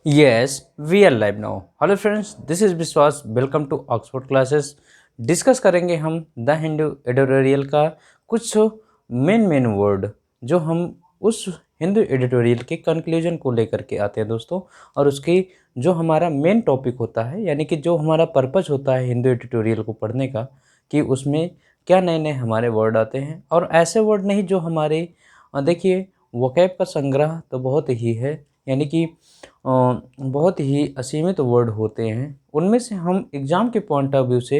Yes, we are live now. Hello friends, this is Vishwas. Welcome to Oxford classes. Discuss करेंगे हम the Hindu editorial का कुछ main word जो हम उस हिंदू एडिटोरियल के कंक्लूजन को लेकर के आते हैं दोस्तों, और उसकी जो हमारा मेन टॉपिक होता है, यानी कि जो हमारा पर्पस होता है हिंदू एडिटोरियल को पढ़ने का, कि उसमें क्या नए नए हमारे वर्ड आते हैं, और ऐसे वर्ड नहीं जो हमारे देखिए वोकैब का संग्रह तो बहुत ही है, यानी कि बहुत ही असीमित वर्ड होते हैं। उनमें से हम एग्ज़ाम के पॉइंट ऑफ व्यू से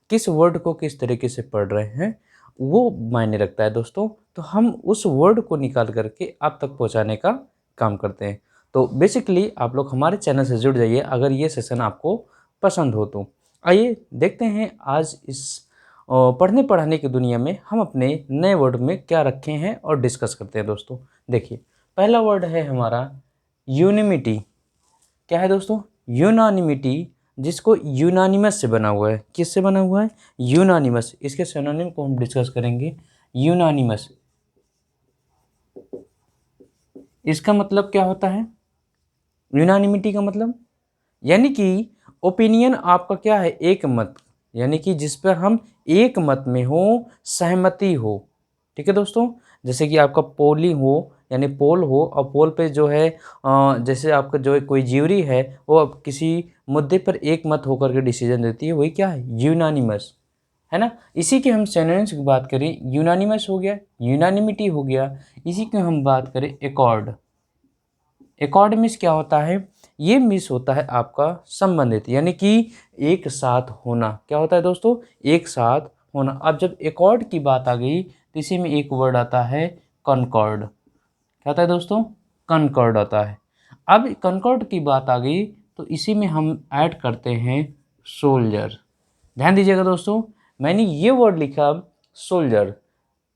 किस वर्ड को किस तरीके से पढ़ रहे हैं वो मायने रखता है दोस्तों। तो हम उस वर्ड को निकाल करके आप तक पहुंचाने का काम करते हैं। तो बेसिकली आप लोग हमारे चैनल से जुड़ जाइए अगर ये सेशन आपको पसंद हो तो। आइए देखते हैं आज इस पढ़ने पढ़ाने की दुनिया में हम अपने नए वर्ड में क्या रखे हैं और डिस्कस करते हैं दोस्तों। देखिए पहला वर्ड है हमारा यूनिमिटी। क्या है दोस्तों? यूनानिमिटी, जिसको यूनानिमस से बना हुआ है। किससे बना हुआ है? यूनानिमस। इसके सिनोनिम को हम डिस्कस करेंगे। यूनानिमस, इसका मतलब क्या होता है? यूनानिमिटी का मतलब यानी कि ओपिनियन आपका क्या है? एक मत, यानी कि जिस पर हम एक मत में हो, सहमति हो। ठीक है दोस्तों, जैसे कि आपका पोलिंग हो, यानी पोल हो, और पोल पे जो है जैसे आपका जो कोई ज्यूरी है वो अब किसी मुद्दे पर एक मत होकर के डिसीजन देती है, वही क्या है? यूनानिमस, है ना। इसी के हम सिनोनिम्स की बात करें, यूनानिमस हो गया, यूनानिमिटी हो गया। इसी की हम बात करें एकॉर्ड। एकॉर्ड मीन्स क्या होता है? ये मिस होता है आपका संबंधित, यानी कि एक साथ होना। क्या होता है दोस्तों? एक साथ होना। अब जब एकॉर्ड की बात आ गई तो इसी में एक वर्ड आता है कॉनकॉर्ड। क्या होता है दोस्तों? कॉनकॉर्ड आता है। अब कॉनकॉर्ड की बात आ गई तो इसी में हम ऐड करते हैं सोल्जर। ध्यान दीजिएगा दोस्तों, मैंने ये वर्ड लिखा सोल्जर,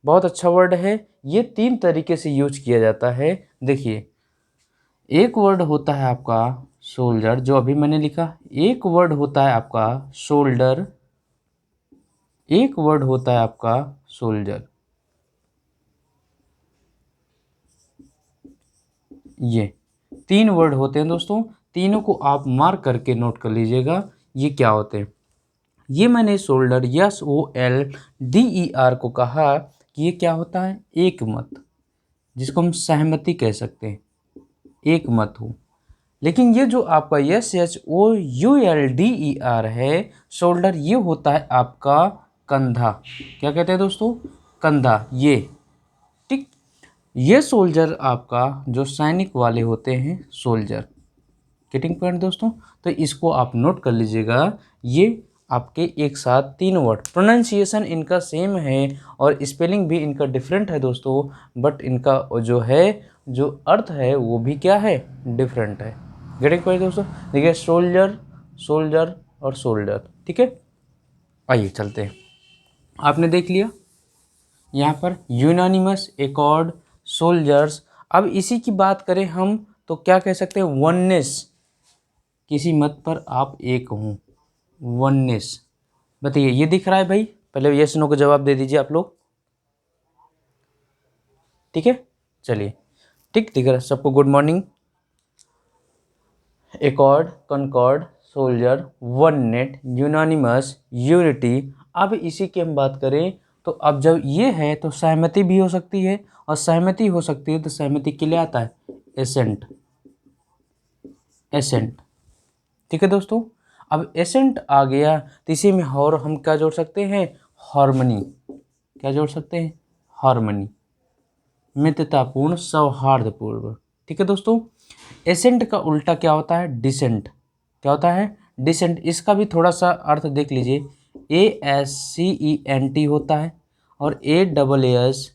बहुत अच्छा वर्ड है। ये 3 तरीके से यूज किया जाता है। देखिए एक वर्ड होता है आपका सोल्जर, जो अभी मैंने लिखा। एक वर्ड होता है आपका शोल्डर, एक वर्ड होता है आपका सोल्जर। ये 3 वर्ड होते हैं दोस्तों। तीनों को आप मार्क करके नोट कर लीजिएगा ये क्या होते हैं। ये मैंने शोल्डर SOLDER को कहा कि ये क्या होता है? एक मत, जिसको हम सहमति कह सकते हैं, एक मत हो। लेकिन ये जो आपका SHOULDER है शोल्डर, ये होता है आपका कंधा। क्या कहते हैं दोस्तों? कंधा। ये ठीक, ये सोल्जर आपका जो सैनिक वाले होते हैं, सोल्जर। गेटिंग पॉइंट दोस्तों? तो इसको आप नोट कर लीजिएगा। ये आपके एक साथ 3 वर्ड, प्रोनाउंसिएशन इनका सेम है और स्पेलिंग भी इनका डिफरेंट है दोस्तों, बट इनका जो है जो अर्थ है वो भी क्या है? डिफरेंट है। गेटिंग पॉइंट दोस्तों? देखिए सोल्जर, सोल्जर और सोल्डर। ठीक है, आइए चलते हैं। आपने देख लिया यहाँ पर यूनानिमस, एकॉर्ड, सोल्जर्स। अब इसी की बात करें हम तो क्या कह सकते हैं? वननेस, किसी मत पर आप एक हों, वननेस। बताइए ये दिख रहा है भाई? पहले यस नो का जवाब दे दीजिए आप लोग। ठीक है, चलिए ठीक दिख रहा है सबको? Good morning. Accord, concord, soldier, oneness, unanimous, unity. अब इसी की हम बात करें तो अब जब ये है तो सहमति भी हो सकती है, और सहमति हो सकती है तो सहमति के लिए आता है एसेंट, एसेंट। ठीक है दोस्तों, अब एसेंट आ गया तो इसी में और हम क्या जोड़ सकते हैं? हार्मनी। क्या जोड़ सकते हैं? हार्मनी, मित्रतापूर्ण, सौहार्दपूर्ण। ठीक है दोस्तों, एसेंट का उल्टा क्या होता है? डिसेंट। क्या होता है? डिसेंट। इसका भी थोड़ा सा अर्थ देख लीजिए, ASCENT होता है और ASSENT,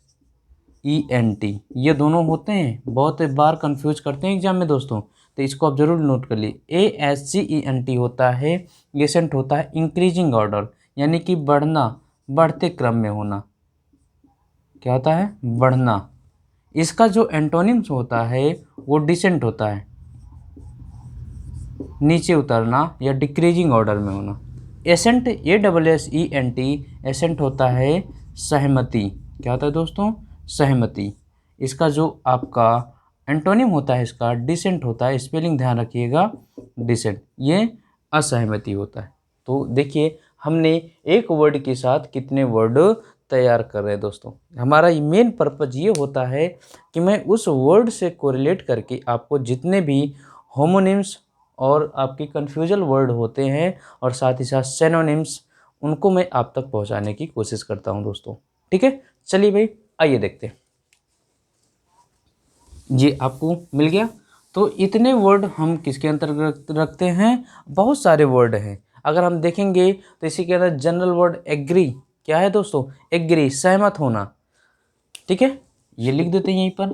ये दोनों होते हैं। बहुत बार कंफ्यूज करते हैं एग्जाम में दोस्तों, तो इसको आप जरूर नोट कर लिए। ASCENT होता है, एसेंट होता है इंक्रीजिंग ऑर्डर, यानी कि बढ़ना, बढ़ते क्रम में होना। क्या होता है? बढ़ना। इसका जो एंटोनिम्स होता है वो डिसेंट होता है, नीचे उतरना या डिक्रीजिंग ऑर्डर में होना। एसेंट, ASSENT, एसेंट होता है सहमति। क्या होता है दोस्तों? सहमति। इसका जो आपका एंटोनिम होता है इसका डिसेंट होता है, स्पेलिंग ध्यान रखिएगा, डिसेंट, ये असहमति होता है। तो देखिए हमने एक वर्ड के साथ कितने वर्ड तैयार कर रहे हैं दोस्तों। हमारा मेन पर्पज ये होता है कि मैं उस वर्ड से कोरिलेट करके आपको जितने भी होमोनिम्स और आपकी कन्फ्यूजल वर्ड होते हैं और साथ ही साथ सिनोनिम्स, उनको मैं आप तक पहुंचाने की कोशिश करता हूं दोस्तों। ठीक है, चलिए भाई आइए देखते हैं। ये आपको मिल गया। तो इतने वर्ड हम किसके अंतर्गत रखते हैं, बहुत सारे वर्ड हैं। अगर हम देखेंगे तो इसी के अंदर जनरल वर्ड एग्री क्या है दोस्तों, एग्री सहमत होना। ठीक है, ये लिख देते हैं यहीं पर।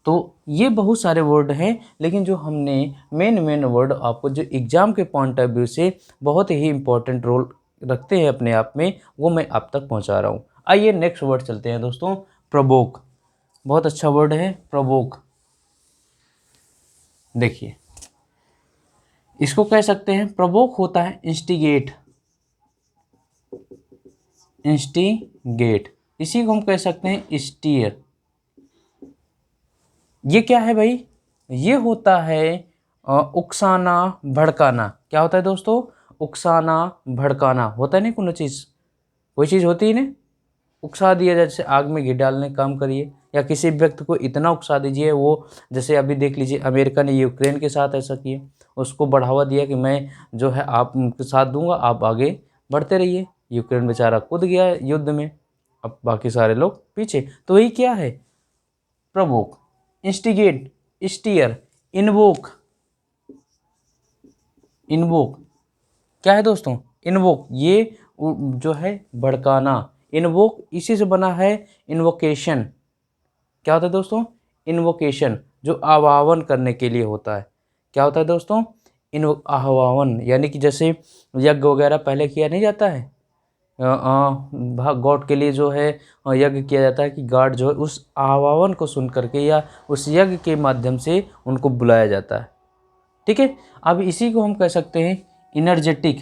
तो ये बहुत सारे वर्ड हैं, लेकिन जो हमने मेन वर्ड आपको जो एग्जाम के पॉइंट ऑफ व्यू से बहुत ही इंपॉर्टेंट रोल रखते हैं अपने आप में, वो मैं आप तक पहुंचा रहा हूँ। आइए नेक्स्ट वर्ड चलते हैं दोस्तों, प्रोवोक। बहुत अच्छा वर्ड है प्रोवोक। देखिए इसको कह सकते हैं, प्रोवोक होता है इंस्टिगेट, इंस्टिगेट। इसी को हम कह सकते हैं स्टीयर। ये क्या है भाई, ये होता है उकसाना भड़काना। क्या होता है दोस्तों, उकसाना भड़काना होता है नहीं, कोई चीज़ होती है ना, उकसा दिया जाए, जैसे आग में घी डालने का काम करिए, या किसी व्यक्ति को इतना उकसा दीजिए, वो जैसे अभी देख लीजिए अमेरिका ने यूक्रेन के साथ ऐसा किया, उसको बढ़ावा दिया कि मैं जो है आपके साथ दूंगा, आप आगे बढ़ते रहिए। यूक्रेन बेचारा कूद गया युद्ध में, अब बाकी सारे लोग पीछे। तो वही क्या है, provoke, instigate, steer, invoke. Invoke क्या है दोस्तों, इन्वोक ये जो है भड़काना। इन्वोक इसी से बना है इन्वोकेशन। क्या होता है दोस्तों, इन्वोकेशन जो आह्वान करने के लिए होता है। क्या होता है दोस्तों, आह्वान, यानी कि जैसे यज्ञ वगैरह पहले किया नहीं जाता है, गॉड के लिए जो है यज्ञ किया जाता है, कि गॉड जो है उस आह्वान को सुन करके या उस यज्ञ के माध्यम से उनको बुलाया जाता है। ठीक है, अब इसी को हम कह सकते हैं इनर्जेटिक।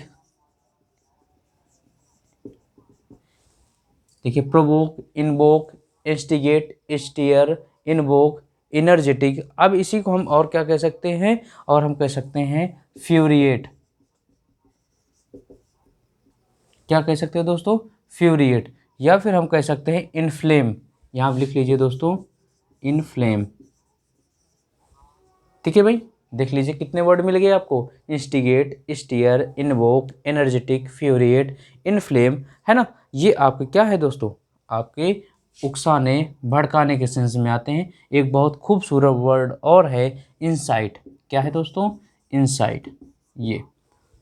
देखिए provoke, invoke, instigate, steer, invoke, energetic. अब इसी को हम और क्या कह सकते हैं, और हम कह सकते हैं फ्यूरिएट। क्या कह सकते हैं दोस्तों, फ्यूरिएट, या फिर हम कह सकते हैं इनफ्लेम। यहाँ लिख लीजिए दोस्तों, इनफ्लेम। ठीक है भाई, देख लीजिए कितने वर्ड मिल गए आपको, instigate, steer, invoke, energetic, infuriate, inflame, है ना। ये आपके क्या है दोस्तों, आपके उकसाने भड़काने के सेंस में आते हैं। एक बहुत खूबसूरत वर्ड और है इंसाइट। क्या है दोस्तों, इंसाइट। ये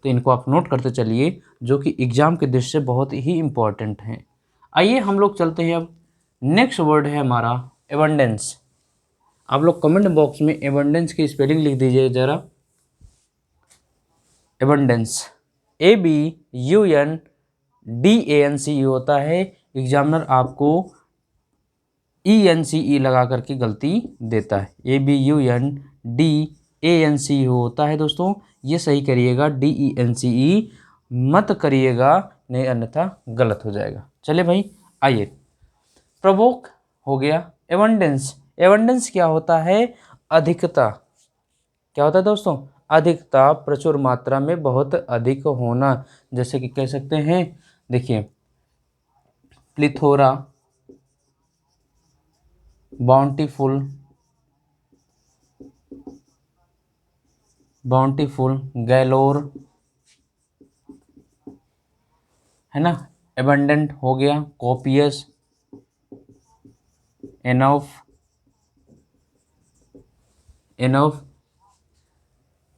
तो इनको आप नोट करते चलिए, जो कि एग्जाम के दृष्टि से बहुत ही इंपॉर्टेंट हैं। आइए हम लोग चलते हैं, अब नेक्स्ट वर्ड है हमारा एबंडेंस। आप लोग कमेंट बॉक्स में एबंडेंस की स्पेलिंग लिख दीजिए ज़रा। एबंडेंस ABUNDANCE होता है। एग्जामिनर आपको ENCE लगा करके गलती देता है। ABUNDANCE होता है दोस्तों, ये सही करिएगा, DENCE मत करिएगा, नहीं अन्यथा गलत हो जाएगा। चलिए भाई आइए, प्रोवोक हो गया। एबंडेंस, एबंडेंस क्या होता है, अधिकता। क्या होता है दोस्तों, अधिकता, प्रचुर मात्रा में बहुत अधिक होना। जैसे कि कह सकते हैं, देखिए प्लिथोरा, बाउंटीफुल, गैलोर, है ना। एबंडेंट हो गया, कॉपियस, एनफ,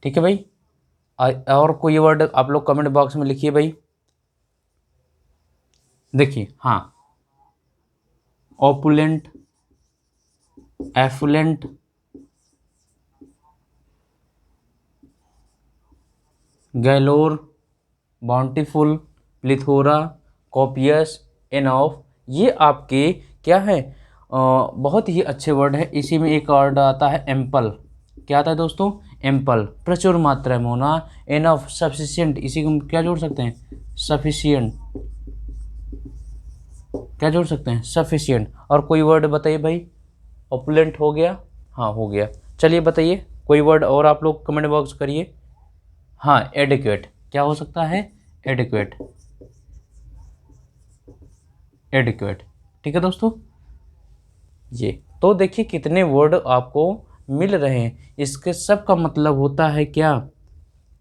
ठीक है भाई। और कोई वर्ड आप लोग कमेंट बॉक्स में लिखिए भाई। देखिए हाँ, opulent, affluent, galore, bountiful, प्लिथोरा, copious, enough, ये आपके क्या है, बहुत ही अच्छे वर्ड है। इसी में एक वर्ड आता है एम्पल। क्या आता है दोस्तों, एम्पल, प्रचुर मात्रा में होना। एनफ, सफिशिएंट, इसी को क्या जोड़ सकते हैं, सफिशिएंट। क्या जोड़ सकते हैं, सफिशिएंट। और कोई वर्ड बताइए भाई, ऑपुलेंट हो गया, हाँ हो गया। चलिए बताइए कोई वर्ड और आप लोग कमेंट बॉक्स करिए। हाँ एडिक्वेट, क्या हो सकता है? Adequate, adequate. ठीक है दोस्तों, ये तो देखिए कितने वर्ड आपको मिल रहे हैं। इसके सब का मतलब होता है क्या?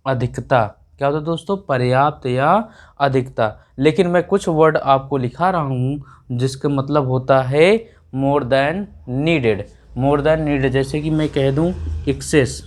अधिकता। क्या होता है दोस्तों? पर्याप्त या अधिकता। लेकिन मैं कुछ वर्ड आपको लिखा रहा हूँ जिसका मतलब होता है more than needed. More than needed, जैसे कि मैं कह दूँ एक्सेस।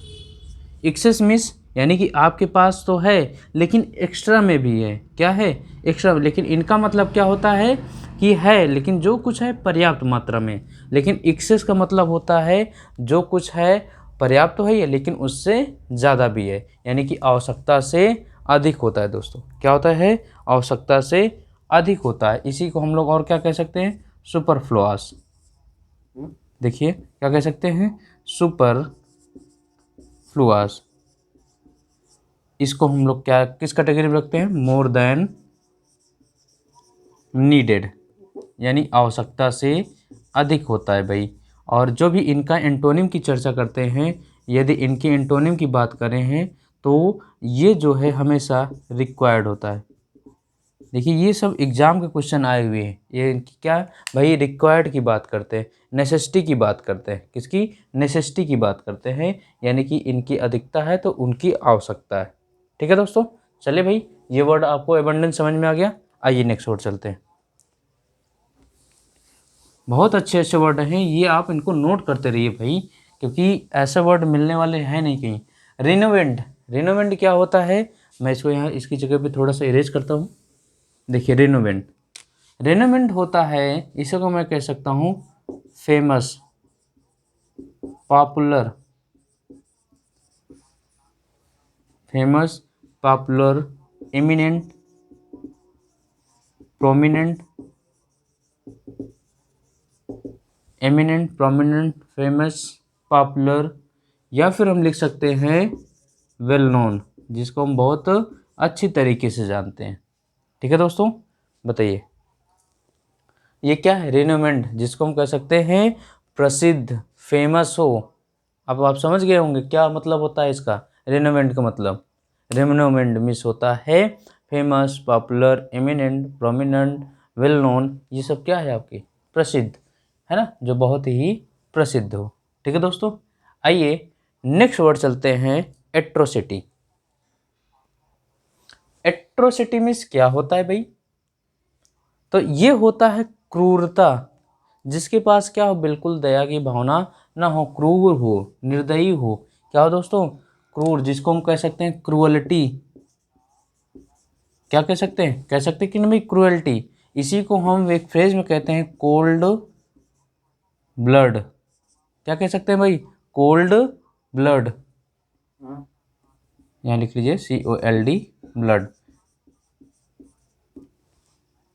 एक्सेस मीन्स यानी कि आपके पास तो है लेकिन एक्स्ट्रा में भी है। क्या है? एक्स्ट्रा। लेकिन इनका मतलब क्या होता है कि है लेकिन जो कुछ है पर्याप्त मात्रा में। लेकिन एक्सेस का मतलब होता है जो कुछ है पर्याप्त तो है ये लेकिन उससे ज़्यादा भी है, यानी कि आवश्यकता से अधिक होता है दोस्तों। क्या होता है? आवश्यकता से अधिक होता है। इसी को हम लोग और क्या कह सकते हैं? सुपरफ्लुअस। देखिए क्या कह सकते हैं? सुपरफ्लुअस। इसको हम लोग क्या किस कैटेगरी में रखते हैं? मोर देन नीडेड, यानी आवश्यकता से अधिक होता है भाई। और जो भी इनका एंटोनिम की चर्चा करते हैं, यदि इनके एंटोनिम की बात करें हैं तो ये जो है हमेशा रिक्वायर्ड होता है। देखिए ये सब एग्जाम के क्वेश्चन आए हुए हैं। ये इनकी क्या भाई? रिक्वायर्ड की बात करते हैं, नेसेसिटी की बात करते हैं। किसकी? नेसेसिटी की बात करते हैं, यानी कि इनकी अधिकता है तो उनकी आवश्यकता है। ठीक है दोस्तों, चलिए भाई ये वर्ड आपको एबंडेंस समझ में आ गया। आइए नेक्स्ट वर्ड चलते हैं। बहुत अच्छे अच्छे वर्ड हैं, ये आप इनको नोट करते रहिए भाई, क्योंकि ऐसे वर्ड मिलने वाले हैं नहीं कहीं। रिनोवेंट, रिनोवेंट क्या होता है? मैं इसको यहाँ इसकी जगह पे थोड़ा सा इरेज करता हूँ। देखिए रिनोवेंट, रिनोवेंट होता है, इसी को मैं कह सकता हूँ famous, popular, famous, popular, eminent, prominent, eminent, prominent, famous, popular, या फिर हम लिख सकते हैं वेल नोन, जिसको हम बहुत अच्छी तरीके से जानते हैं। ठीक है दोस्तों, बताइए ये क्या है? रिनोमेंड, जिसको हम कह सकते हैं प्रसिद्ध, फेमस हो। अब आप समझ गए होंगे क्या मतलब होता है इसका। रिनोमेंड का मतलब, रिनोमेंड मिस होता है famous, popular, eminent, prominent, well known. ये सब क्या है आपकी? प्रसिद्ध, है ना, जो बहुत ही प्रसिद्ध हो। ठीक है दोस्तों, आइए नेक्स्ट वर्ड चलते हैं, एट्रोसिटी। एट्रोसिटी मीन्स क्या होता है भाई? तो ये होता है क्रूरता, जिसके पास क्या हो? बिल्कुल दया की भावना ना हो, क्रूर हो, निर्दयी हो। क्या हो दोस्तों? क्रूर, जिसको हम कह सकते हैं क्रूअलिटी। क्या कह सकते हैं? कह सकते हैं कि नहीं भाई, क्रूअलिटी। इसी को हम एक फ्रेज में कहते हैं कोल्ड ब्लड। क्या कह सकते हैं भाई? Cold blood. यहाँ लिख लीजिए COLD, blood.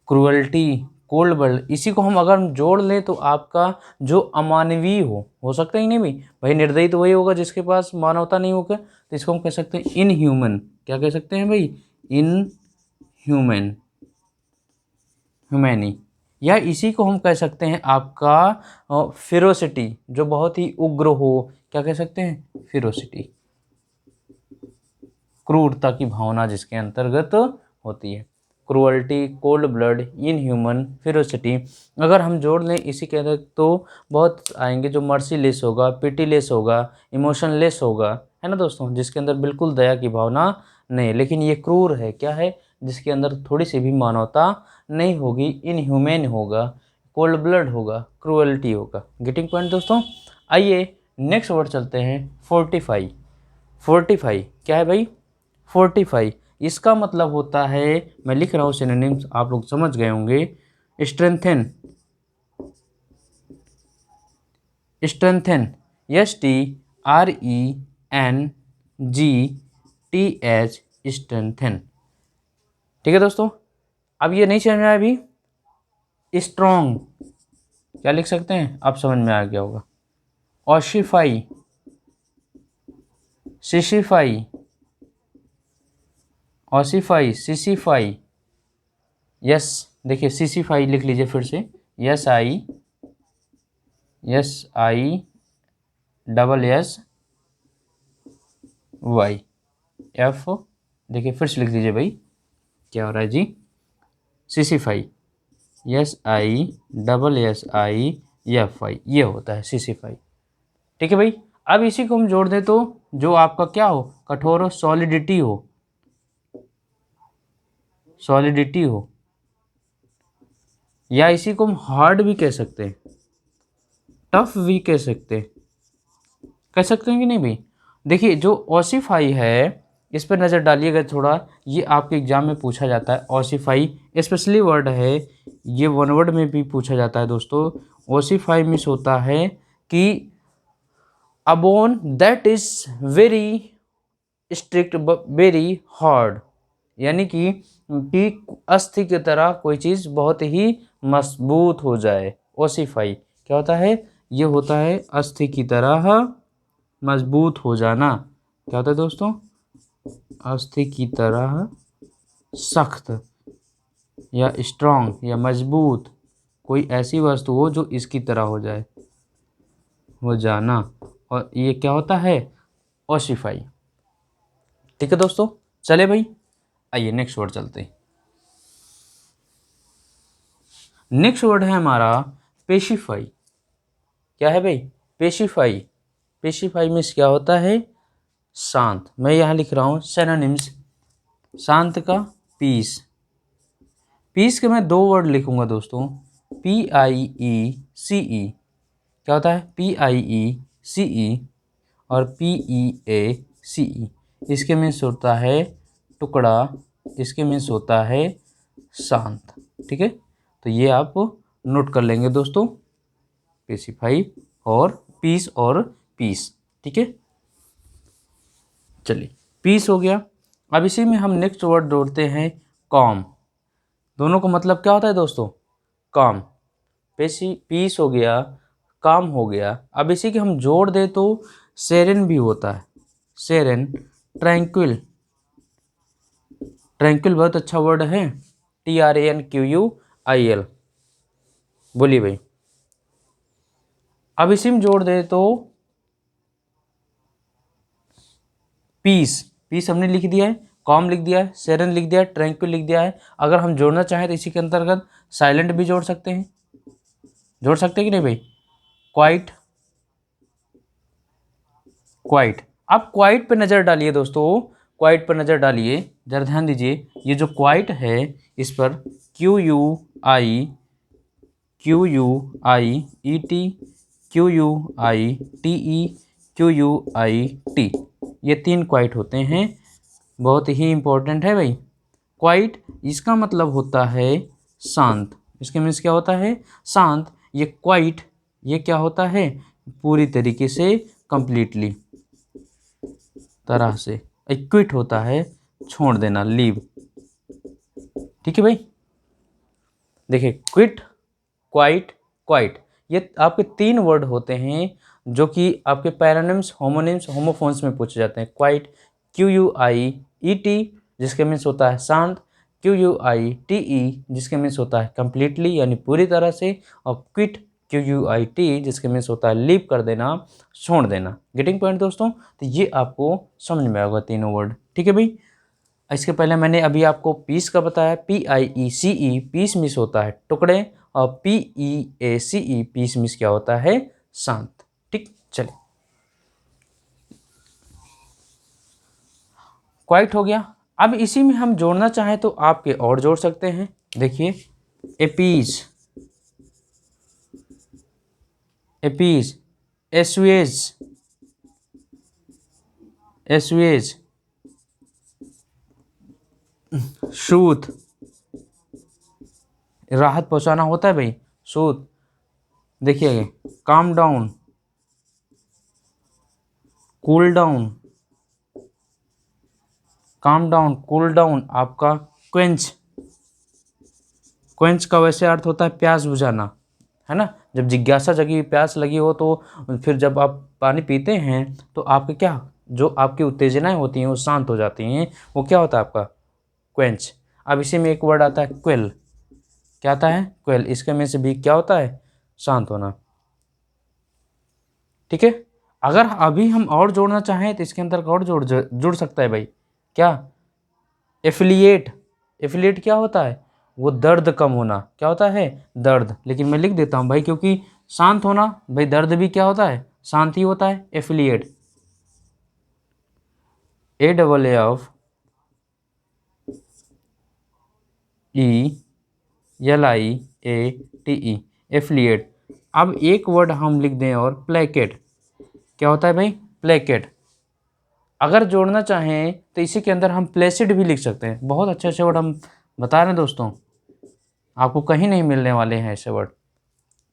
Cruelty, cold blood, इसी को हम अगर जोड़ लें तो आपका जो अमानवीय हो सकता ही नहीं भाई। भाई निर्दयी तो वही होगा जिसके पास मानवता नहीं होगा, तो इसको हम कह सकते हैं इनह्यूमन। क्या कह सकते हैं भाई? Inhuman, humanly. या इसी को हम कह सकते हैं आपका फेरोसिटी, जो बहुत ही उग्र हो। क्या कह सकते हैं? फेरोसिटी, क्रूरता की भावना जिसके अंतर्गत होती है। Cruelty, cold blood, inhuman, ferocity, अगर हम जोड़ लें इसी के अंदर तो बहुत आएंगे, जो मर्सीलेस होगा, पिटीलेस होगा, इमोशनलेस होगा, है ना दोस्तों, जिसके अंदर बिल्कुल दया की भावना नहीं। लेकिन ये क्रूर है, क्या है? जिसके अंदर थोड़ी सी भी मानवता नहीं होगी, इनह्यूमन होगा, कोल्ड ब्लड होगा, क्रूअल्टी होगा। गेटिंग पॉइंट दोस्तों। आइए नेक्स्ट वर्ड चलते हैं, फोर्टिफाई। फोर्टिफाई क्या है भाई? फोर्टिफाई, इसका मतलब होता है, मैं लिख रहा हूँ सिनोनिम्स, आप लोग समझ गए होंगे। Strengthen, strengthen, STRENGTH, strengthen. ठीक है दोस्तों, अब ये नहीं समझ में आया अभी। स्ट्रॉन्ग, क्या लिख सकते हैं? आप समझ में आ गया होगा। Ossify, sissify, ossify, sissify, yes. देखिए सिसिफाई लिख लीजिए फिर से, SI double S Y F, देखिए फिर से लिख दीजिए भाई, क्या हो रहा है जी, ossify, S I double S I F I, ये होता है सिसिफाई। ठीक है भाई। अब इसी को हम जोड़ दें तो जो आपका क्या हो, कठोर हो, सॉलिडिटी हो, सॉलिडिटी हो, या इसी को हम हार्ड भी कह सकते हैं, टफ भी कह सकते हैं, कह सकते हैं कि नहीं भाई। देखिए जो ओसिफाई है, इस पर नज़र डालिएगा थोड़ा, ये आपके एग्जाम में पूछा जाता है। ओसिफाई स्पेशली वर्ड है, ये वन वर्ड में भी पूछा जाता है दोस्तों। ओसिफाई मीन्स होता है कि a bone that is very strict very hard, यानी कि अस्थि की तरह कोई चीज़ बहुत ही मजबूत हो जाए। ओसिफाई क्या होता है, ये होता है अस्थि की तरह मजबूत हो जाना। क्या होता है दोस्तों, अस्थि की तरह सख्त या स्ट्रांग या मजबूत कोई ऐसी वस्तु हो जो इसकी तरह हो जाए, हो जाना, और ये क्या होता है, ओसिफाई। ठीक है दोस्तों, चले भाई, आइए नेक्स्ट वर्ड चलते हैं। नेक्स्ट वर्ड है हमारा पेशिफाई। क्या है भाई, पेशिफाई। पेशिफाई मीन्स क्या होता है, शांत। मैं यहाँ लिख रहा हूँ सिनोनिम्स, शांत का पीस। पीस के मैं दो वर्ड लिखूंगा दोस्तों, PIECE। क्या होता है, PIECE और PEACE। इसके मीन्स होता है टुकड़ा, इसके मीन्स होता है शांत। ठीक है, तो ये आप नोट कर लेंगे दोस्तों, पेसिफाई और पीस और पीस। ठीक है, चलिए पीस हो गया। अब इसी में हम नेक्स्ट वर्ड जोड़ते हैं कॉम। दोनों का मतलब क्या होता है दोस्तों, काम। पीस हो गया, काम हो गया। अब इसी के हम जोड़ दे तो सेरेन भी होता है, सेरेन, ट्रैंक्विल। ट्रैंक्विल बहुत अच्छा वर्ड है, TRANQUIL। बोलिए भाई। अब इसी में जोड़ दे तो पीस, पीस हमने लिख दिया है, कॉम लिख दिया है, सेरेन लिख दिया है, ट्रैंक्विल लिख दिया है। अगर हम जोड़ना चाहें तो इसी के अंतर्गत साइलेंट भी जोड़ सकते हैं, जोड़ सकते हैं कि नहीं भाई, क्वाइट, क्वाइट। आप क्वाइट पे नज़र डालिए दोस्तों, क्वाइट पर नज़र डालिए, जरा ध्यान दीजिए। ये जो क्वाइट है, इस पर QUIET, QUITE, ये तीन क्वाइट होते हैं, बहुत ही इंपॉर्टेंट है भाई। क्वाइट इसका मतलब होता है शांत, इसके मीन्स क्या होता है, शांत। ये क्वाइट, ये क्या होता है, पूरी तरीके से, कंप्लीटली तरह से। इक्विट होता है छोड़ देना, लीव। ठीक है भाई, देखिए क्विट, क्वाइट, क्वाइट, ये आपके तीन वर्ड होते हैं जो कि आपके पैरानिम्स, होमोनिम्स, होमोफोन्स में पूछे जाते हैं। क्वाइट, QUIET, जिसके मीन्स होता है शांत, QUITE, जिसके मीन्स होता है कंप्लीटली यानी पूरी तरह से, और क्विट, QUIT, जिसके मीन्स होता है लीव कर देना, छोड़ देना। गेटिंग पॉइंट दोस्तों, तो ये आपको समझ में आएगा तीनों वर्ड। ठीक है भाई, इसके पहले मैंने अभी आपको पीस का बताया, PIECE, पीस मीन्स होता है टुकड़े, और PEACE, पीस मीन्स क्या होता है, शांत। ठीक, चलिए क्वाइट हो गया। अब इसी में हम जोड़ना चाहें तो आपके और जोड़ सकते हैं। देखिए एपीज, एपीज, एसवेज, एसवेज, सूथ, राहत पहुंचाना होता है भाई, सूथ। देखिए calm down, cool down, calm down, cool down, आपका क्वेंच। क्वेंच का वैसे अर्थ होता है प्यास बुझाना, है ना। जब जिज्ञासा जगी, प्यास लगी हो, तो फिर जब आप पानी पीते हैं तो आपके क्या, जो आपकी उत्तेजनाएं होती हैं वो शांत हो जाती हैं, वो क्या होता है आपका, क्वेंच। अब इसी में एक वर्ड आता है क्वेल। क्या आता है, क्वेल, इसके में से भी क्या होता है, शांत होना। ठीक है, अगर अभी हम और जोड़ना चाहें तो इसके अंदर और जुड़ सकता है भाई, क्या? एफिलिएट। एफिलिएट क्या होता है? वो दर्द कम होना। क्या होता है? दर्द। लेकिन मैं लिख देता हूँ भाई, क्योंकि शांत होना भाई, दर्द भी क्या होता है? शांत ही होता है। Affiliate, AFFLIATE, affiliate. अब एक वर्ड हम लिख दें और, प्लेकेट। क्या होता है भाई? प्लेकेट। अगर जोड़ना चाहें तो इसी के अंदर हम प्लेसिड भी लिख सकते हैं। बहुत अच्छे अच्छे वर्ड हम बता रहे हैं दोस्तों, आपको कहीं नहीं मिलने वाले हैं ऐसे वर्ड।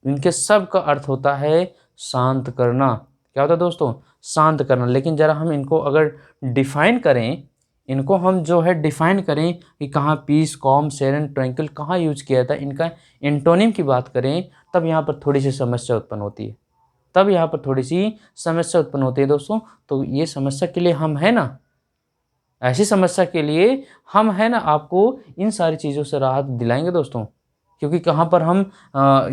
इनके सब का अर्थ होता है शांत करना। क्या होता है दोस्तों? शांत करना। लेकिन ज़रा हम इनको अगर डिफाइन करें, इनको हम जो है डिफाइन करें कि कहाँ पीस, कॉम, सेरेन, ट्रैंक्विल कहाँ यूज किया था, इनका एंटोनिम की बात करें, तब यहाँ पर थोड़ी सी समस्या उत्पन्न होती है। तब यहाँ पर थोड़ी सी समस्या उत्पन्न होती है दोस्तों। तो ये समस्या के लिए हम है ना, ऐसी समस्या के लिए हम है ना आपको इन सारी चीज़ों से राहत दिलाएंगे दोस्तों। क्योंकि कहाँ पर हम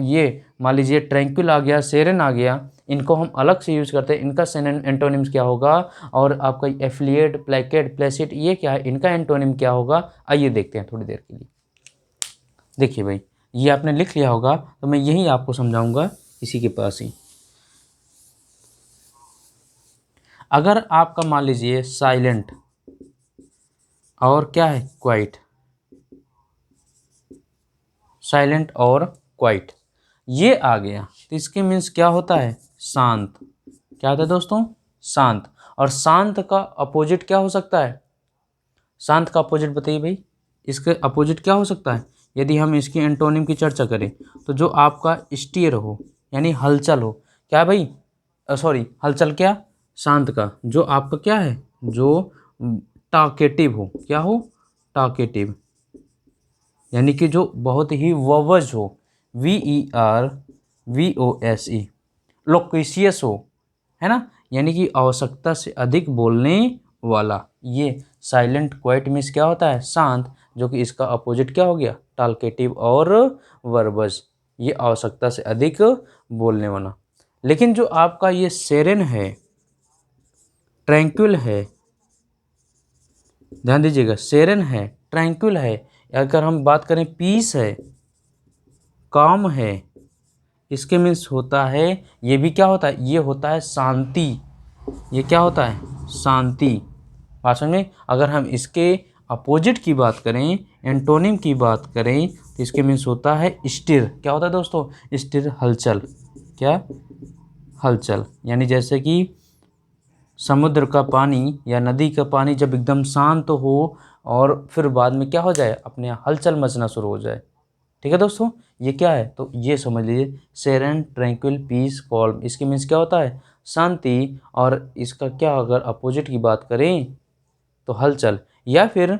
ये मान लीजिए ट्रैंक्विल आ गया, सेरेन आ गया, इनको हम अलग से यूज़ करते हैं। इनका एंटोनिम्स क्या होगा, और आपका एफिलिएट, प्लेकेट, प्लेसिड, ये क्या है, इनका एंटोनिम क्या होगा, आइए देखते हैं थोड़ी देर के लिए। देखिए भाई, ये आपने लिख लिया होगा, तो मैं यही आपको समझाऊंगा इसी के पास ही। अगर आपका मान लीजिए साइलेंट और क्या है, क्वाइट, साइलेंट और क्वाइट, ये आ गया, तो इसके मीन्स क्या होता है? शांत। क्या होता है दोस्तों? शांत। और शांत का अपोजिट क्या हो सकता है? शांत का अपोजिट बताइए भाई, इसके अपोजिट क्या हो सकता है? यदि हम इसकी एंटोनिम की चर्चा करें, तो जो आपका स्टीयर हो, यानी हलचल हो। क्या भाई? सॉरी, हलचल क्या? शांत का। जो आपका क्या है? जो टाकेटिव हो। क्या हो? टाकेटिव, यानी कि जो बहुत ही ववज हो, VERVOSE, लोक्वेशियस हो, है ना, यानी कि आवश्यकता से अधिक बोलने वाला। ये साइलेंट क्वाइट मीन्स क्या होता है? शांत। जो कि इसका अपोजिट क्या हो गया? टाल्केटिव और वर्बस, ये आवश्यकता से अधिक बोलने वाला। लेकिन जो आपका ये सेरेन है, ट्रैंक्विल है, ध्यान दीजिएगा, सेरेन है, ट्रैंक्विल है, अगर हम बात करें पीस है, काम है, इसके मीन्स होता है, ये भी क्या होता है? ये होता है शांति। ये क्या होता है? शांति। बात समझ में? अगर हम इसके अपोजिट की बात करें, एंटोनिम की बात करें, तो इसके मीन्स होता है स्थिर। क्या होता है दोस्तों? स्थिर, हलचल। क्या? हलचल। यानी जैसे कि समुद्र का पानी या नदी का पानी जब एकदम शांत हो और फिर बाद में क्या हो जाए, अपने यहाँ हलचल मचना शुरू हो जाए। ठीक है दोस्तों, ये क्या है? तो ये समझ लीजिए, सेरेन, ट्रैंक्विल, पीस, कॉल्म, इसके मीन्स क्या होता है? शांति। और इसका क्या अगर अपोजिट की बात करें तो हलचल, या फिर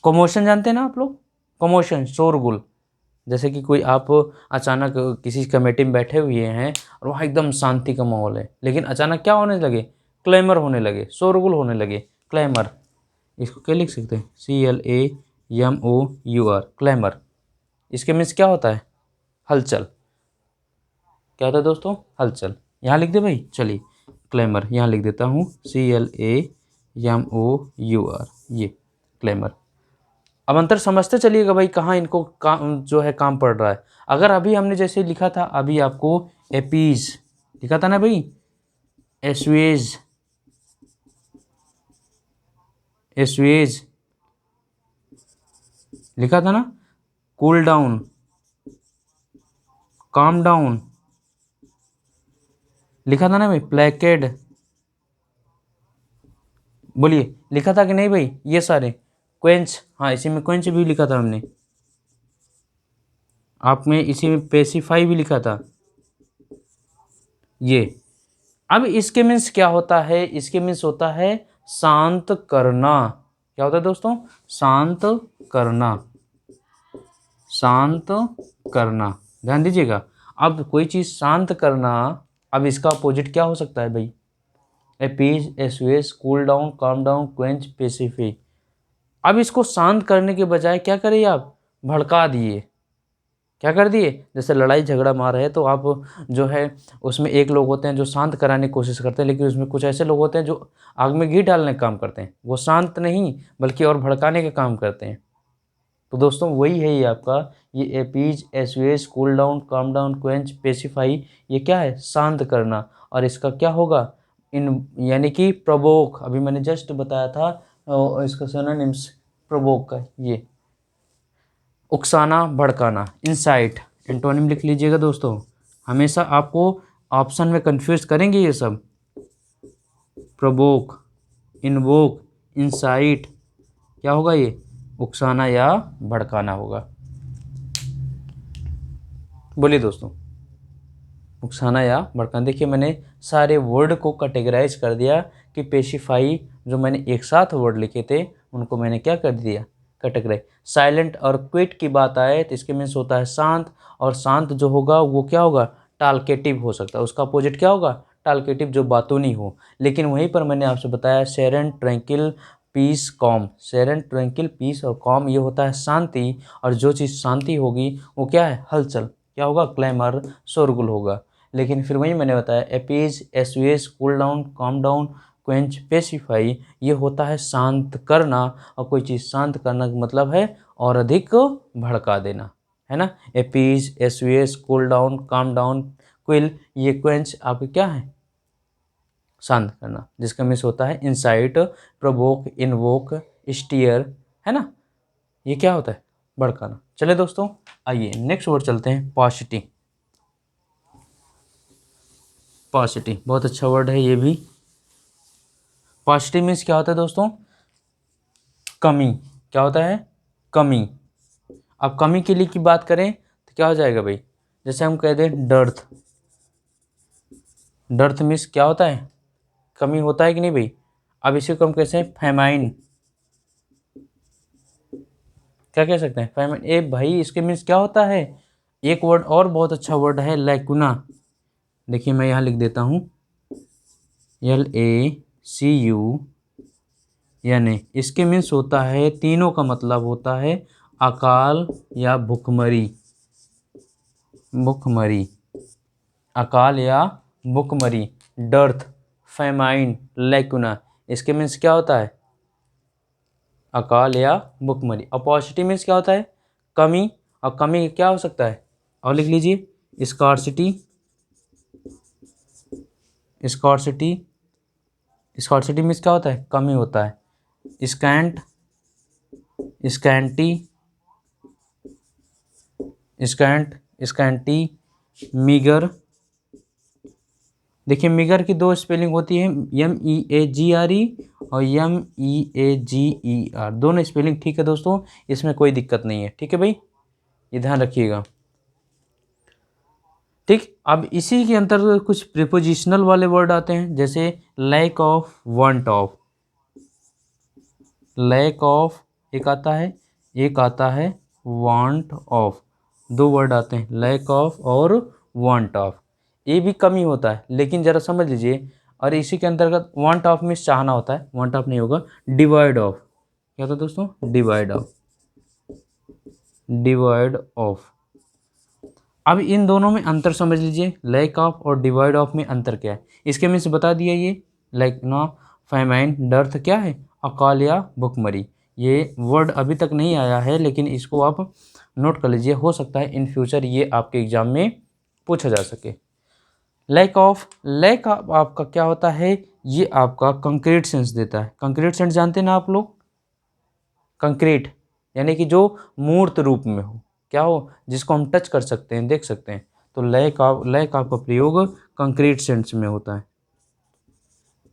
कमोशन। जानते हैं ना आप लोग? कमोशन, शोरगुल। जैसे कि कोई आप अचानक किसी कमेटी में बैठे हुए हैं और वहाँ एकदम शांति का माहौल है, लेकिन अचानक क्या होने लगे? क्लेमर होने लगे, शोरगुल होने लगे, क्लेमर। इसको क्या लिख सकते हैं? CLAMOUR, claimer. इसके मीन्स क्या होता है? हलचल। क्या होता है दोस्तों? हलचल। यहाँ लिख दे भाई, चलिए, क्लेमर यहाँ लिख देता हूँ, CLAMOUR, ये क्लेमर। अब अंतर समझते चलिएगा भाई, कहाँ इनको काम जो है काम पड़ रहा है। अगर अभी हमने जैसे लिखा था, अभी आपको एपीज लिखा था ना भाई, एसवेज, एसवेज लिखा था ना, कूल डाउन, काम डाउन लिखा था ना भाई, प्लेकेड, बोलिए लिखा था कि नहीं भाई? ये सारे क्वेंच, हाँ इसी में क्वेंच भी लिखा था हमने, आप में इसी में पेसिफाई भी लिखा था ये। अब इसके मीन्स क्या होता है? इसके मीन्स होता है शांत करना। क्या होता है दोस्तों? शांत करना, शांत करना। ध्यान दीजिएगा, अब कोई चीज़ शांत करना, अब इसका अपोजिट क्या हो सकता है भाई? Appease, assuage, cool down, calm down, quench, pacify. अब इसको शांत करने के बजाय क्या करिए आप? भड़का दिए। क्या कर दिए, जैसे लड़ाई झगड़ा मार है तो आप जो है उसमें एक लोग होते हैं जो शांत कराने की कोशिश करते हैं, लेकिन उसमें कुछ ऐसे लोग होते हैं जो आग में घी डालने का काम करते हैं, वो शांत नहीं बल्कि और भड़काने का काम करते हैं। तो दोस्तों वही है ये आपका, ये appease, assuage, cool down, calm down, quench, pacify, ये क्या है, शांत करना। और इसका क्या होगा, इन यानी कि प्रोवोक, अभी मैंने जस्ट बताया था इसका सिनोनिम्स प्रोवोक का, ये उकसाना, भड़काना, इंसाइट, एंटोनिम लिख लीजिएगा दोस्तों, हमेशा आपको ऑप्शन में कंफ्यूज करेंगे ये सब। प्रोवोक, इन्वोक, इंसाइट, क्या होगा ये, उकसाना या भड़काना होगा। बोलिए दोस्तों, उकसाना या भड़काना। देखिए मैंने सारे वर्ड को कैटेगराइज कर दिया कि पेसिफाई, जो मैंने एक साथ वर्ड लिखे थे उनको मैंने क्या कर दिया, कैटेगराइज। साइलेंट और क्विट की बात आए तो इसके मीन्स होता है शांत, और शांत जो होगा वो क्या होगा, टालकेटिव हो सकता है, उसका अपोजिट क्या होगा, टालकेटिव, जो बातूनी हो। लेकिन वहीं पर मैंने आपसे बताया serene, tranquil, peace, calm. Serene, tranquil, peace और कॉम, ये होता है शांति, और जो चीज़ शांति होगी वो क्या है, हलचल, क्या होगा, क्लैमर, शोरगुल होगा। लेकिन फिर वही मैंने बताया appease, assuage, cool down, calm down, quench, pacify, ये होता है शांत करना, और कोई चीज़ शांत करना का मतलब है और अधिक भड़का देना, है ना। Appease, assuage, cool down, calm down, quell, ये क्वेंच आपके क्या है, शांत करना, जिसका मीन्स होता है इंसाइट, प्रोवोक, इन्वोक, स्टीयर, है ना। ये क्या होता है, भड़काना। चले दोस्तों, आइए नेक्स्ट वर्ड चलते हैं, पॉसिटी। पॉसिटी बहुत अच्छा वर्ड है ये भी। पॉसिटी मीन्स क्या होता है दोस्तों, कमी। क्या होता है, कमी। अब कमी के लिए की बात करें तो क्या हो जाएगा भाई, जैसे हम कह दें डर्थ। डर्थ मीन्स क्या होता है, कमी होता है कि नहीं भाई। अब इसी को हम कैसे हैं, फैमाइन। क्या कह सकते हैं, फैमाइन। ए भाई इसके मीन्स क्या होता है, एक वर्ड और बहुत अच्छा वर्ड है, लैकुना। देखिए मैं यहाँ लिख देता हूँ, LACU, यानी इसके मीन्स होता है, तीनों का मतलब होता है अकाल या भुखमरी। भुखमरी, अकाल या भुखमरी, डर्थ, फैमाइन, लैकुना, इसके मीन्स क्या होता है, अकाल या भुखमरी। अपॉसिटी मीन्स क्या होता है, कमी। और कमी क्या हो सकता है, और लिख लीजिए, स्कार्सिटी। स्कार्सिटी, स्कार्सिटी मीन्स क्या होता है, कमी होता है। Scent, scanty, scent, scanty, meagre. देखिए मीगर की दो स्पेलिंग होती है, MEAGRE और MEAGER, दोनों स्पेलिंग ठीक है दोस्तों, इसमें कोई दिक्कत नहीं है, ठीक है भाई, ये ध्यान रखिएगा। ठीक, अब इसी के अंतर्गत कुछ प्रीपोजिशनल वाले वर्ड आते हैं, जैसे lack of, want of. Lack of एक आता है, एक आता है वांट ऑफ, दो वर्ड आते हैं, लैक ऑफ और वांट ऑफ। ये भी कमी होता है, लेकिन ज़रा समझ लीजिए। और इसी के अंतर्गत वांट ऑफ में चाहना होता है, वांट ऑफ नहीं होगा, डिवाइड ऑफ। क्या होता है दोस्तों, डिवाइड ऑफ, डिवाइड ऑफ। अब इन दोनों में अंतर समझ लीजिए, लैक ऑफ और डिवाइड ऑफ में अंतर क्या है, इसके में से बता दिया। ये लाइक ना, फैमाइन, डर्थ क्या है, अकाल या भुखमरी। ये वर्ड अभी तक नहीं आया है, लेकिन इसको आप नोट कर लीजिए, हो सकता है इन फ्यूचर ये आपके एग्जाम में पूछा जा सके। लैक ऑफ, लैक ऑफ आपका क्या होता है, ये आपका कंक्रीट सेंस देता है। कंक्रीट सेंस जानते हैं ना आप लोग, कंक्रीट यानी कि जो मूर्त रूप में हो, क्या हो, जिसको हम टच कर सकते हैं, देख सकते हैं। तो लैक ऑफ का प्रयोग कंक्रीट सेंस में होता है,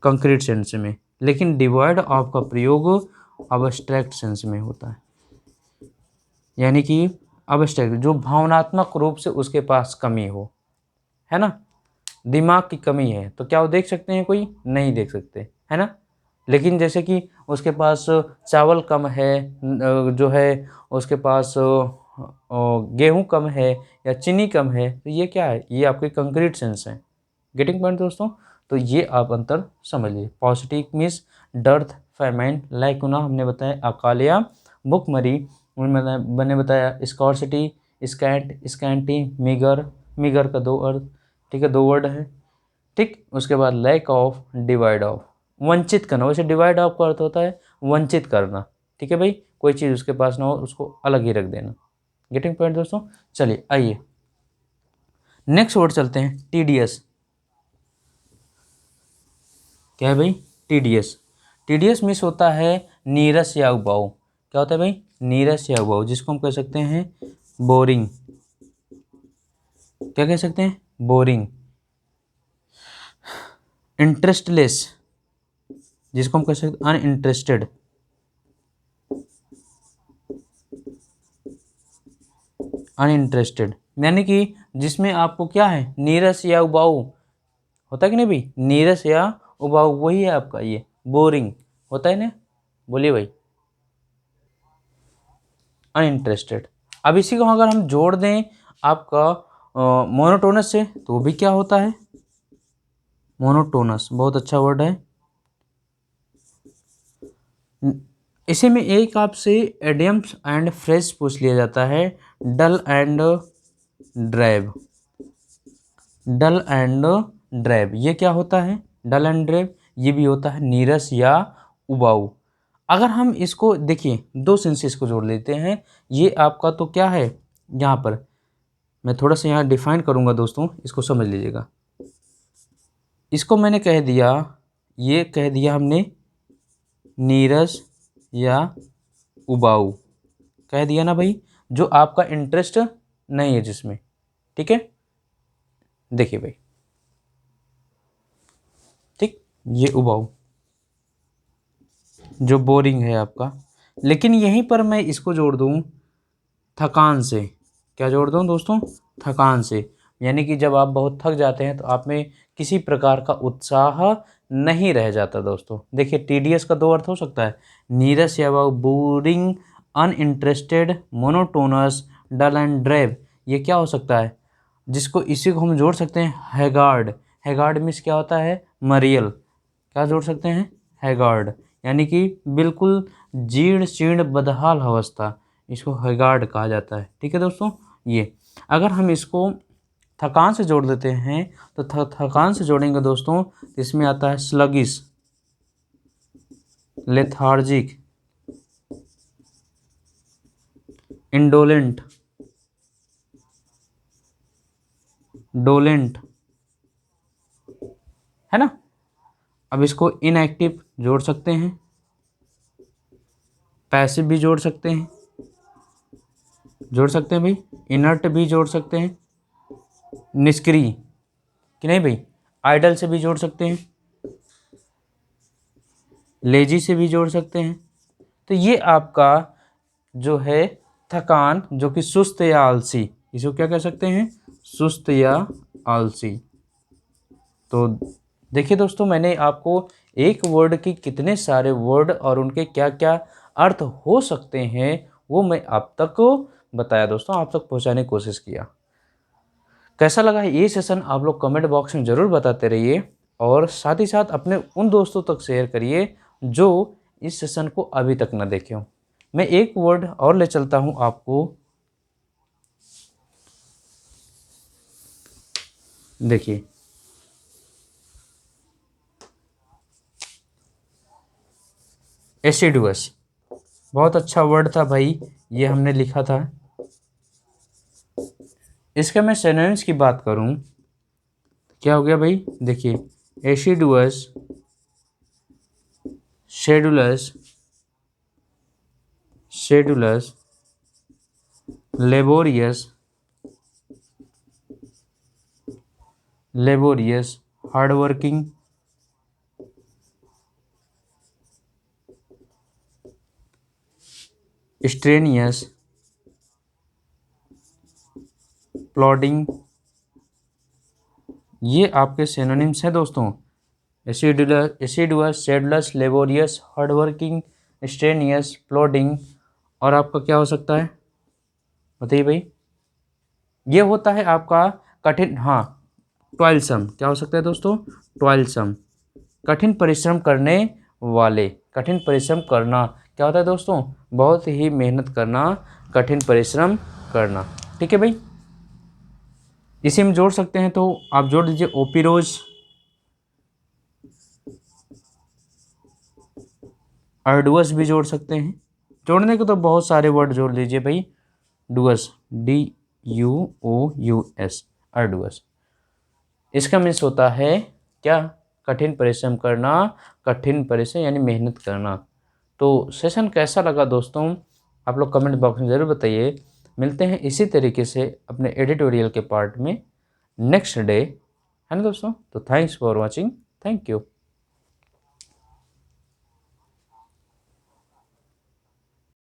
कंक्रीट सेंस में। लेकिन डिवाइड ऑफ का प्रयोग अब्स्ट्रैक्ट सेंस में होता है, यानी कि अब्स्ट्रैक्ट, जो भावनात्मक रूप से उसके पास कमी हो, है ना। दिमाग की कमी है तो क्या वो देख सकते हैं, कोई नहीं देख सकते, है ना। लेकिन जैसे कि उसके पास चावल कम है, जो है उसके पास गेहूं कम है या चीनी कम है, तो ये क्या है, ये आपके कंक्रीट सेंस है। गेटिंग पॉइंट दोस्तों। तो ये आप अंतर समझ लीजिए। पॉजिटिव मीन्स डर्थ, फैमाइन, लाइकुना हमने बताया, अकाल या भुखमरी मैंने बताया, scarcity scent, scanty, meagre, meagre का 2 अर्थ, ठीक है, 2 वर्ड है, ठीक। उसके बाद लैक ऑफ, डिवाइड ऑफ, वंचित करना। वैसे डिवाइड ऑफ का अर्थ होता है वंचित करना, ठीक है भाई, कोई चीज़ उसके पास ना हो उसको अलग ही रख देना। गेटिंग पॉइंट दोस्तों। चलिए आइए नेक्स्ट वर्ड चलते हैं, टीडियस। क्या है भाई? टीडियस। टीडियस मीन्स होता है नीरस या उबाऊ। क्या होता है भाई? नीरस या उबाऊ, जिसको हम कह सकते हैं बोरिंग। क्या कह सकते हैं? बोरिंग। इंटरेस्टलेस, जिसको हम कह सकते हैं अनइंटरेस्टेड। अनइंटरेस्टेड यानी कि जिसमें आपको क्या है, नीरस या उबाऊ होता है कि नहीं भाई? नीरस या उबाऊ वही है आपका ये बोरिंग होता है ना। बोलिए भाई। अनइंटरेस्टेड। अब इसी को अगर हम जोड़ दें आपका मोनोटोनस से, तो वो भी क्या होता है? मोनोटोनस। बहुत अच्छा वर्ड है। इसी में एक आपसे एडियम्स एंड फ्रेज पूछ लिया जाता है, dull and drive. Dull and drive ये क्या होता है? डल एंड ड्राइव ये भी होता है नीरस या उबाऊ। अगर हम इसको देखिए 2 सेंसेस को जोड़ लेते हैं, ये आपका तो क्या है, यहाँ पर मैं थोड़ा सा यहाँ डिफाइन करूँगा दोस्तों, इसको समझ लीजिएगा। इसको मैंने कह दिया, ये कह दिया हमने नीरस या उबाऊ, कह दिया ना भाई, जो आपका इंटरेस्ट नहीं है जिसमें, ठीक है। देखिए भाई, ठीक, ये उबाऊ जो बोरिंग है आपका। लेकिन यहीं पर मैं इसको जोड़ दूं थकान से। क्या जोड़ दूं दोस्तों? थकान से। यानी कि जब आप बहुत थक जाते हैं तो आप में किसी प्रकार का उत्साह नहीं रह जाता दोस्तों। देखिए टीडियस का 2 अर्थ हो सकता है, नीरस या boring, uninterested, monotonous, dull and drive. ये क्या हो सकता है? जिसको इसी को हम जोड़ सकते हैं हैगार्ड। हैगार्ड मीन्स क्या होता है? मरियल। क्या जोड़ सकते हैं? हैगार्ड यानी कि बिल्कुल जीर्ण शीर्ण बदहाल अवस्था, इसको हैगार्ड कहा जाता है, ठीक है दोस्तों। ये अगर हम इसको थकान से जोड़ देते हैं तो थकान से जोड़ेंगे दोस्तों, इसमें आता है स्लगिश, लेथार्जिक, इंडोलेंट, डोलेंट, है ना। अब इसको इनएक्टिव जोड़ सकते हैं, पैसिव भी जोड़ सकते हैं, जोड़ सकते हैं भाई, इनर्ट भी जोड़ सकते हैं, निष्क्रिय कि नहीं भाई, आइडल से भी जोड़ सकते हैं, लेजी से भी जोड़ सकते हैं। तो ये आपका जो है थकान, जो कि सुस्त या आलसी, इसको क्या कह सकते हैं? सुस्त या आलसी। तो देखिए दोस्तों, मैंने आपको एक वर्ड की कितने सारे वर्ड और उनके क्या क्या अर्थ हो सकते हैं वो मैं आप तक बताया दोस्तों, आप तक पहुंचाने की कोशिश किया। कैसा लगा ये सेशन आप लोग कमेंट बॉक्स में ज़रूर बताते रहिए, और साथ ही साथ अपने उन दोस्तों तक शेयर करिए जो इस सेशन को अभी तक ना देखे हो। मैं एक वर्ड और ले चलता हूं आपको, देखिए एसिडुअस। बहुत अच्छा वर्ड था भाई, ये हमने लिखा था। इसका मैं सिनोनिम्स की बात करूं, क्या हो गया भाई? देखिए assiduous, sedulous, sedulous, laborious, laborious, hardworking, strenuous, plodding, ये आपके सिनोनिम्स हैं दोस्तों। Assiduous, sedulous, laborious, hardworking, strenuous, plodding, और आपका क्या हो सकता है बताइए भाई? ये होता है आपका कठिन, हाँ, टॉयलसम। क्या हो सकता है दोस्तों? टॉयलसम, कठिन परिश्रम करने वाले। कठिन परिश्रम करना क्या होता है दोस्तों? बहुत ही मेहनत करना, कठिन परिश्रम करना। ठीक है भाई, इसे हम जोड़ सकते हैं, तो आप जोड़ दीजिए ओपिरोज, अर्डुअस भी जोड़ सकते हैं। जोड़ने को तो बहुत सारे वर्ड जोड़ लीजिए भाई, डुअस, DUOUS, अर्डुअस। इसका मीन्स होता है क्या, कठिन परिश्रम करना, कठिन परिश्रम यानी मेहनत करना। तो सेशन कैसा लगा दोस्तों, आप लोग कमेंट बॉक्स में ज़रूर बताइए। मिलते हैं इसी तरीके से अपने एडिटोरियल के पार्ट में नेक्स्ट डे, है ना दोस्तों। तो thanks for watching, thank you.